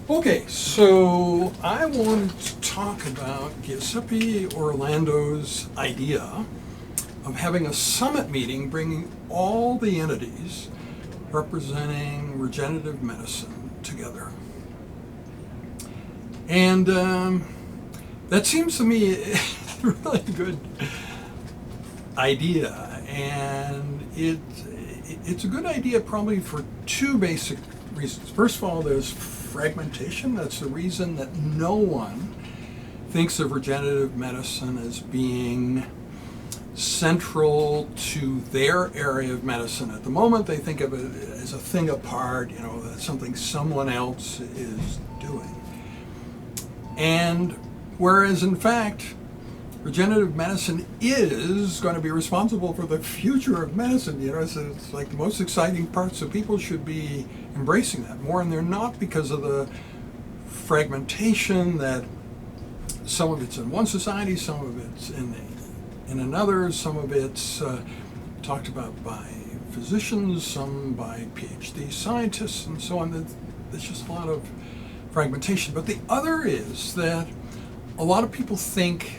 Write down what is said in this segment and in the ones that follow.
Okay, so I wanted to talk about Giuseppe Orlando's idea of having a summit meeting bringing all the entities representing regenerative medicine together. And that seems to me a really good idea, and it's a good idea probably for two basic reasons. First of all, there's fragmentation. That's the reason that no one thinks of regenerative medicine as being central to their area of medicine. At the moment, they think of it as a thing apart, that's something someone else is doing. And whereas in fact, regenerative medicine is going to be responsible for the future of medicine. It's like the most exciting part, so people should be embracing that more, and they're not because of the fragmentation that some of it's in one society, some of it's in another, some of it's talked about by physicians, some by PhD scientists, and so on. There's just a lot of fragmentation. But the other is that a lot of people think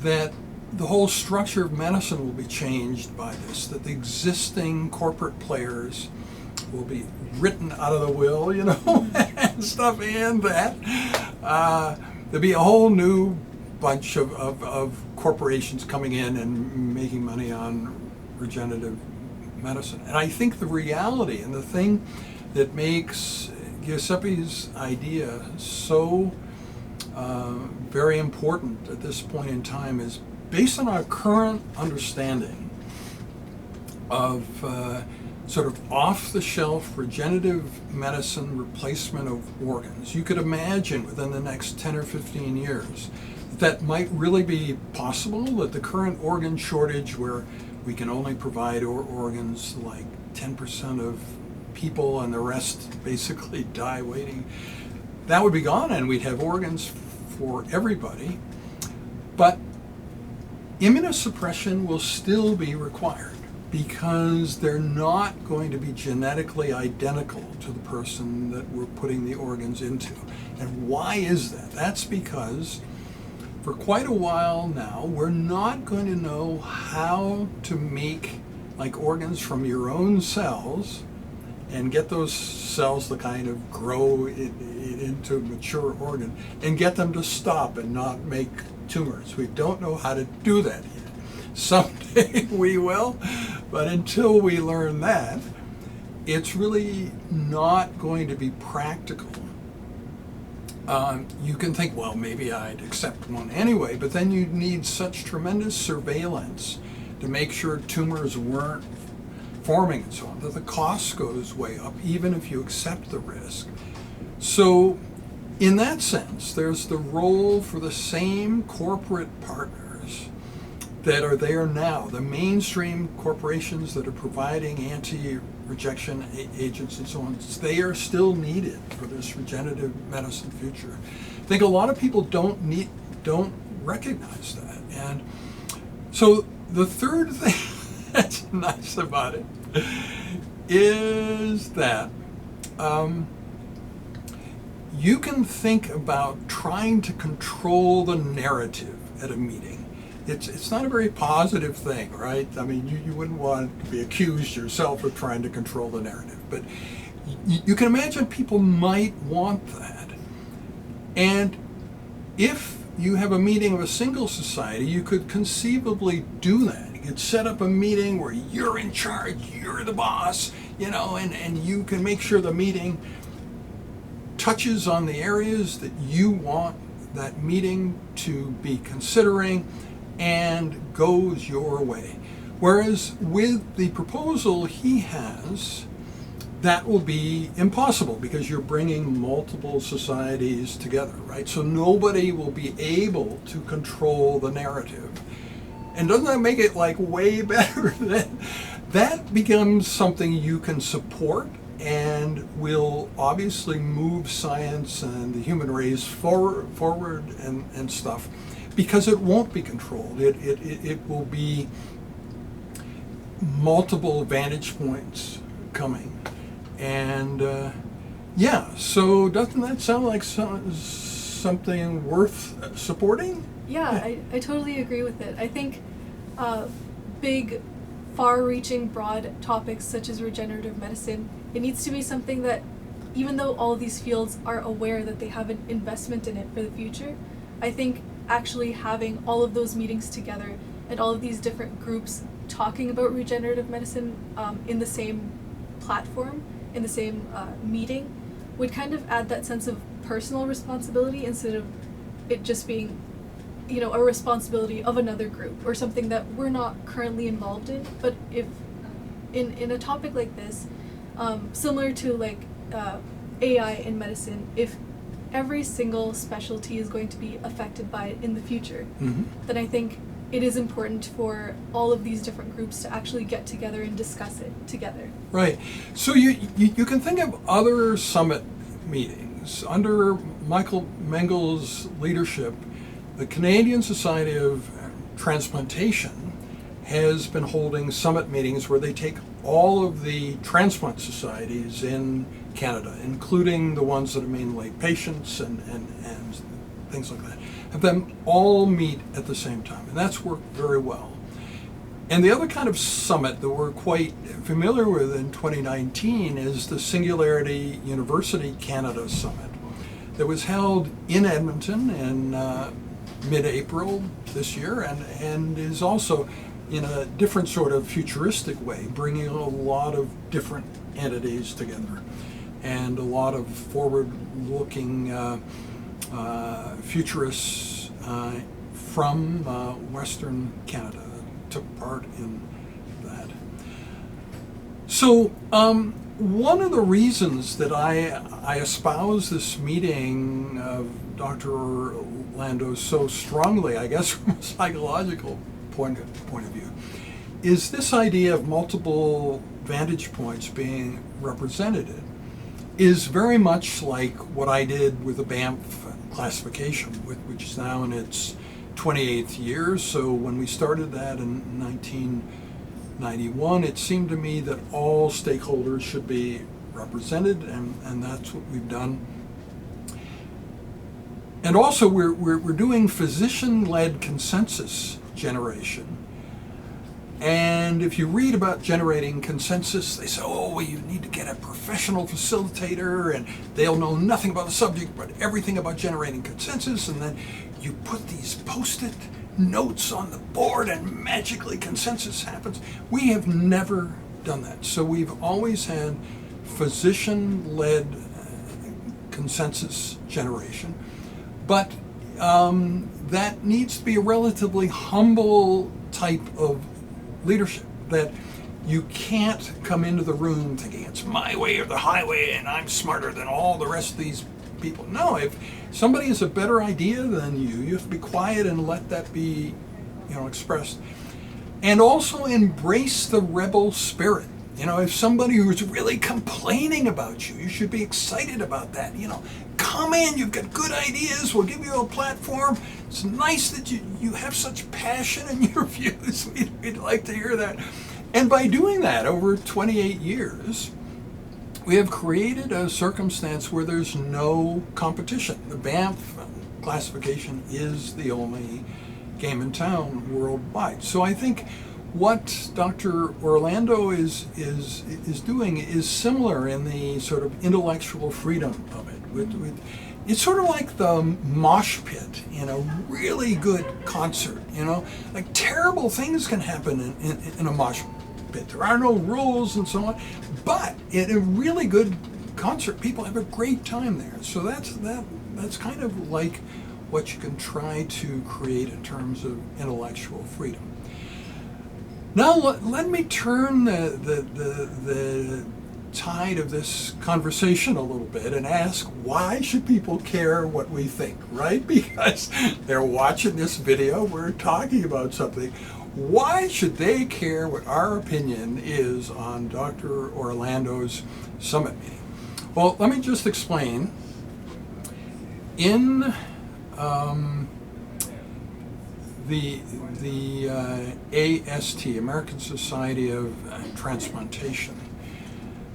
that the whole structure of medicine will be changed by this, that the existing corporate players will be written out of the will, and stuff, and that there'll be a whole new bunch of corporations coming in and making money on regenerative medicine. And I think the reality and the thing that makes Giuseppe's idea so very important at this point in time is based on our current understanding of sort of off-the-shelf regenerative medicine replacement of organs. You could imagine within the next 10 or 15 years that might really be possible, that the current organ shortage where we can only provide organs like 10% of people and the rest basically die waiting, that would be gone and we'd have organs for everybody. But immunosuppression will still be required because they're not going to be genetically identical to the person that we're putting the organs into. And why is that? That's because for quite a while now, we're not going to know how to make like organs from your own cells and get those cells to kind of grow into a mature organ and get them to stop and not make tumors. We don't know how to do that yet. Someday we will, but until we learn that, it's really not going to be practical. You can think, well, maybe I'd accept one anyway, but then you'd need such tremendous surveillance to make sure tumors weren't forming and so on, that the cost goes way up, even if you accept the risk. So in that sense, there's the role for the same corporate partners that are there now, the mainstream corporations that are providing anti-rejection agents and so on. They are still needed for this regenerative medicine future. I think a lot of people don't recognize that. And so the third thing that's nice about it is that you can think about trying to control the narrative at a meeting. It's not a very positive thing, right? I mean, you wouldn't want to be accused yourself of trying to control the narrative, but you can imagine people might want that. And if you have a meeting of a single society, you could conceivably do that. You could set up a meeting where you're in charge, you're the boss, and you can make sure the meeting touches on the areas that you want that meeting to be considering and goes your way. Whereas with the proposal he has, that will be impossible because you're bringing multiple societies together, right? So nobody will be able to control the narrative. And doesn't that make it like way better? That becomes something you can support and will obviously move science and the human race forward and stuff, because it won't be controlled. It will be multiple vantage points coming. And Yeah, so doesn't that sound like something worth supporting? Yeah, I totally agree with it. I think big, far-reaching, broad topics such as regenerative medicine, it needs to be something that, even though all of these fields are aware that they have an investment in it for the future, I think actually having all of those meetings together and all of these different groups talking about regenerative medicine in the same platform, in the same meeting, would kind of add that sense of personal responsibility instead of it just being, a responsibility of another group or something that we're not currently involved in. But if in a topic like this, similar to like AI in medicine, if every single specialty is going to be affected by it in the future, then I think it is important for all of these different groups to actually get together and discuss it together. Right. So you can think of other summit meetings. Under Michael Mengel's leadership, the Canadian Society of Transplantation has been holding summit meetings where they take all of the transplant societies in Canada, including the ones that are mainly patients and things like that, have them all meet at the same time. And that's worked very well. And the other kind of summit that we're quite familiar with in 2019 is the Singularity University Canada Summit that was held in Edmonton in mid-April this year and is also in a different sort of futuristic way, bringing a lot of different entities together and a lot of forward-looking futurists from Western Canada took part in that. So one of the reasons that I espouse this meeting of Dr. Orlando so strongly, I guess from a psychological point of view, is this idea of multiple vantage points being represented is very much like what I did with the Banff classification, which is now in its 28th year. So when we started that in 1991, it seemed to me that all stakeholders should be represented, and that's what we've done. And also we're doing physician-led consensus generation. And if you read about generating consensus, they say, oh, well, you need to get a professional facilitator, and they'll know nothing about the subject, but everything about generating consensus, and then you put these post-it notes on the board, and magically consensus happens. We have never done that. So we've always had physician-led consensus generation, but that needs to be a relatively humble type of leadership, that you can't come into the room thinking it's my way or the highway and I'm smarter than all the rest of these people. No, if somebody has a better idea than you have to be quiet and let that be, expressed. And also embrace the rebel spirit. If somebody who's really complaining about you, you should be excited about that. Come in, you've got good ideas, we'll give you a platform. It's nice that you have such passion in your views. We'd like to hear that. And by doing that over 28 years, we have created a circumstance where there's no competition. The Banff classification is the only game in town worldwide. So I think what Dr. Orlando is doing is similar in the sort of intellectual freedom of it. It's sort of like the mosh pit in a really good concert. Like terrible things can happen in a mosh pit. There are no rules and so on, but in a really good concert, people have a great time there. So that's kind of like what you can try to create in terms of intellectual freedom. Now let me turn the tide of this conversation a little bit and ask, why should people care what we think, right? Because they're watching this video, we're talking about something. Why should they care what our opinion is on Dr. Orlando's summit meeting? Well, let me just explain. In the AST, American Society of Transplantation,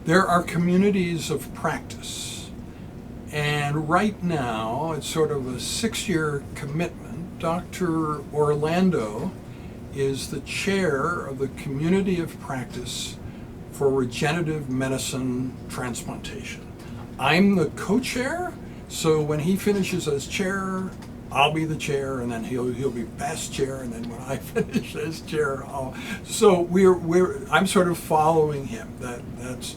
there are communities of practice And right now, it's sort of a 6-year commitment. Dr. Orlando is the chair of the Community of Practice for Regenerative Medicine Transplantation. I'm the co-chair, so when he finishes as chair, I'll be the chair, and then he'll be past chair, and then when I finish as chair, I'm sort of following him. That's